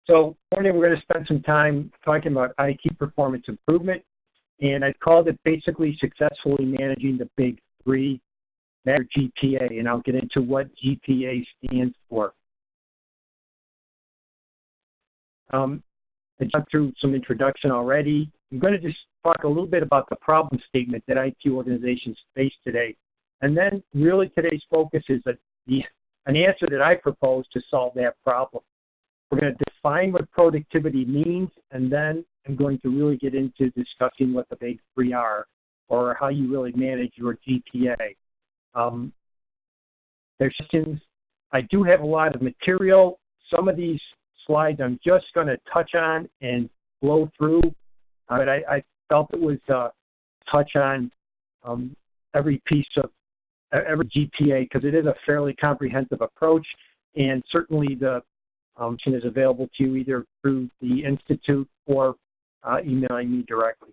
So morning we're going to spend some time talking about IT performance improvement, and I've called it basically successfully managing the big three, matter GPA, and I'll get into what GPA stands for. I jumped through some introduction already. I'm going to just talk a little bit about the problem statement that IT organizations face today. And then really today's focus is an answer that I propose to solve that problem. We're going to define what productivity means, and then I'm going to really get into discussing what the big three are, or how you really manage your GPA. There's questions. I do have a lot of material. Some of these slides I'm just going to touch on and blow through, but I felt it was touch on every piece of every GPA, because it is a fairly comprehensive approach, and certainly the is available to you either through the Institute or emailing me directly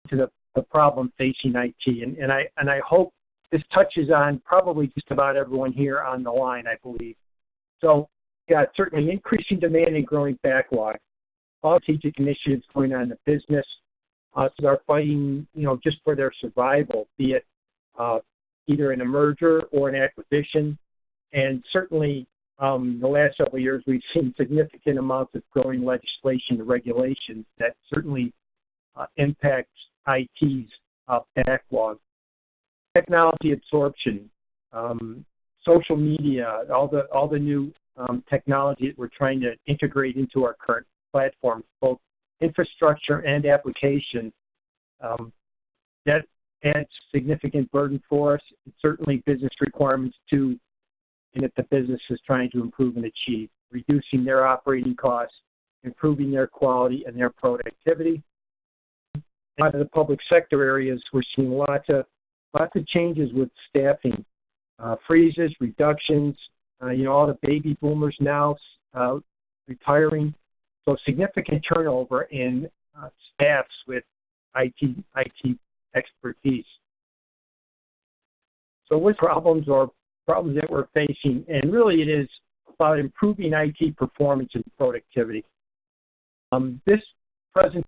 to the problem facing IT. And I hope this touches on probably just about everyone here on the line, I believe. So, yeah, certainly increasing demand and growing backlog. All strategic initiatives going on in the business are fighting, just for their survival, be it either in a merger or an acquisition. And certainly the last several years, we've seen significant amounts of growing legislation and regulations that certainly impacts IT's backlog. Technology absorption, social media, all the new technology that we're trying to integrate into our current platforms, both infrastructure and application, that adds significant burden for us. And certainly business requirements too, and that the business is trying to improve and achieve, reducing their operating costs, improving their quality and their productivity. In a lot of the public sector areas, we're seeing lots of changes with staffing, freezes, reductions, all the baby boomers now retiring. So significant turnover in staffs with IT expertise. So what problems that we're facing? And really it is about improving IT performance and productivity. This present,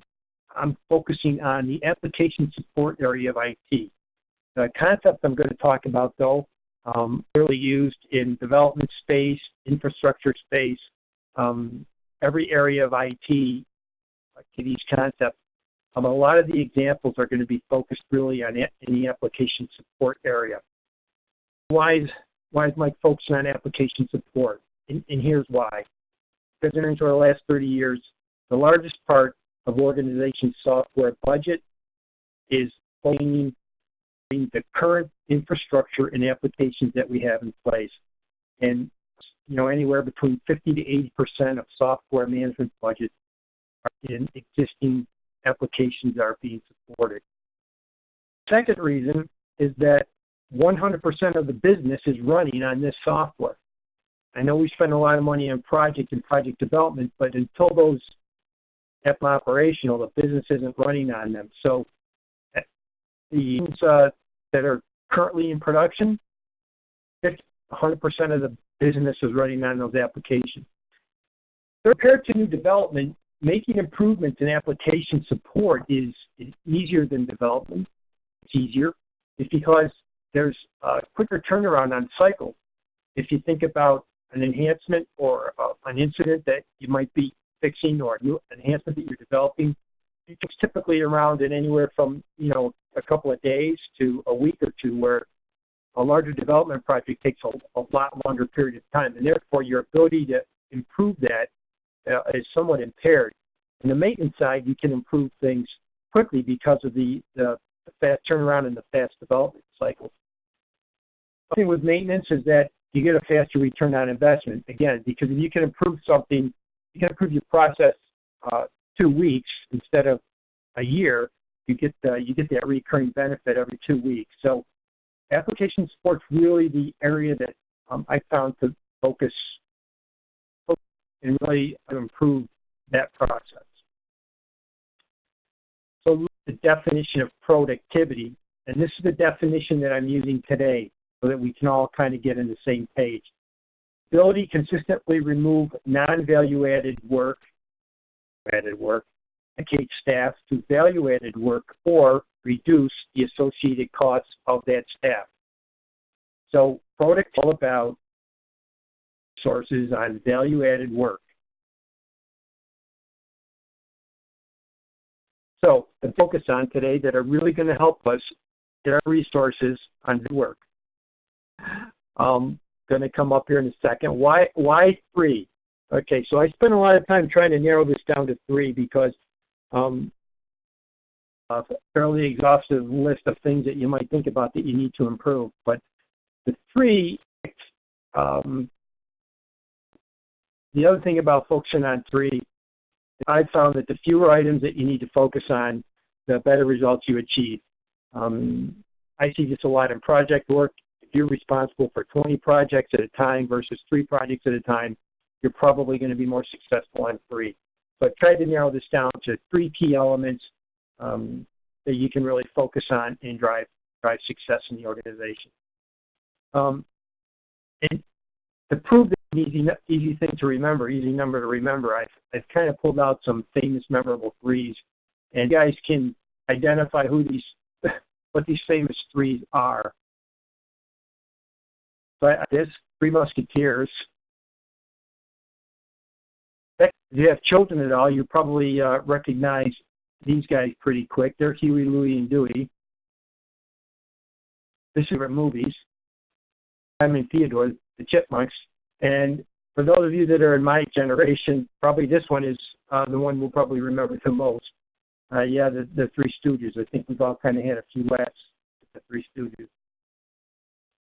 I'm focusing on the application support area of IT. The concept I'm going to talk about, though, really used in development space, infrastructure space, every area of IT, these concepts. A lot of the examples are going to be focused really on in the application support area. Why is Mike focusing on application support? And here's why. Because over the last 30 years, the largest part of organizations' software budget is maintaining the current infrastructure and applications that we have in place. And anywhere between 50 to 80% of software management budgets are in existing applications that are being supported. Second reason is that 100% of the business is running on this software. I know we spend a lot of money on project and project development, but until those are operational, the business isn't running on them. So the that are currently in production, 100% of the business is running on those applications. Compared to new development, making improvements in application support is easier than development. It's easier. It's because there's a quicker turnaround on cycle. If you think about an enhancement or an incident that you might be fixing, or a new enhancement that you're developing, it's typically around in anywhere from a couple of days to a week or two, where a larger development project takes a lot longer period of time, and therefore your ability to improve that is somewhat impaired. On the maintenance side, you can improve things quickly because of the fast turnaround and the fast development cycles. The thing with maintenance is that you get a faster return on investment, again, because if you can improve something, you can improve your process 2 weeks instead of a year. You get that recurring benefit every 2 weeks. So application support's really the area that I found to focus and really improve that process. So the definition of productivity, and this is the definition that I'm using today so that we can all kind of get on the same page. Ability to consistently remove non-value-added work added work, allocate staff to value-added work, or reduce the associated costs of that staff. So product is all about sources on value-added work. So the focus on today that are really going to help us get our resources on work. Going to come up here in a second. Why 3? Okay, so I spent a lot of time trying to narrow this down to 3 because a fairly exhaustive list of things that you might think about that you need to improve. But the 3, the other thing about focusing on 3, I found that the fewer items that you need to focus on, the better results you achieve. I see this a lot in project work. If you're responsible for 20 projects at a time versus 3 projects at a time, you're probably going to be more successful on 3. But try to narrow this down to 3 key elements that you can really focus on and drive success in the organization. And to prove that easy thing to remember, easy number to remember, I've kind of pulled out some famous memorable 3s, and you guys can identify who what these famous 3s are. But this 3 Musketeers. If you have children at all, you probably recognize these guys pretty quick. They're Huey, Louie, and Dewey. This is their movies. Simon Theodore, the Chipmunks. And for those of you that are in my generation, probably this one is the one we'll probably remember the most. Yeah, the Three Stooges. I think we've all kind of had a few laughs at the Three Stooges.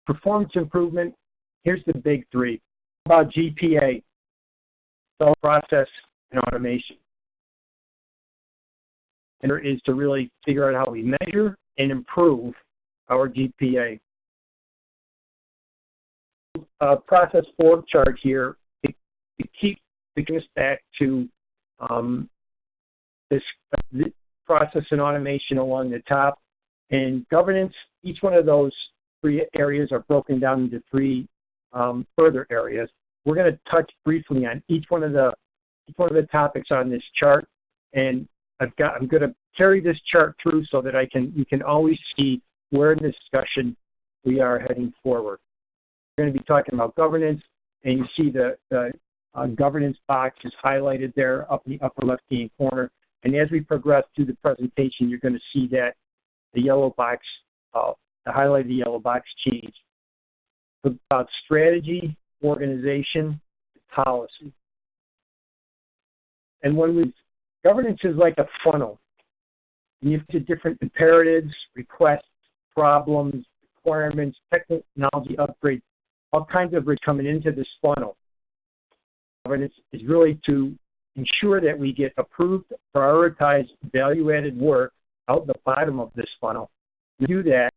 Performance improvement. Here's the big 3. About GPA. So process and automation. And there is to really figure out how we measure and improve our GPA. Process org chart here, it keeps bringing us back to this process and automation along the top. And governance, each one of those 3 areas are broken down into 3 further areas. We're going to touch briefly on each one of the topics on this chart, and I'm going to carry this chart through so that you can always see where in the discussion we are heading forward. We're going to be talking about governance, and you see the governance box is highlighted there up in the upper left-hand corner. And as we progress through the presentation, you're going to see that the yellow box, the highlight of the yellow box change. About strategy, organization, policy. And governance is like a funnel. You have different imperatives, requests, problems, requirements, technology upgrades, all kinds of coming into this funnel. Governance is really to ensure that we get approved, prioritized, value-added work out the bottom of this funnel. To do that,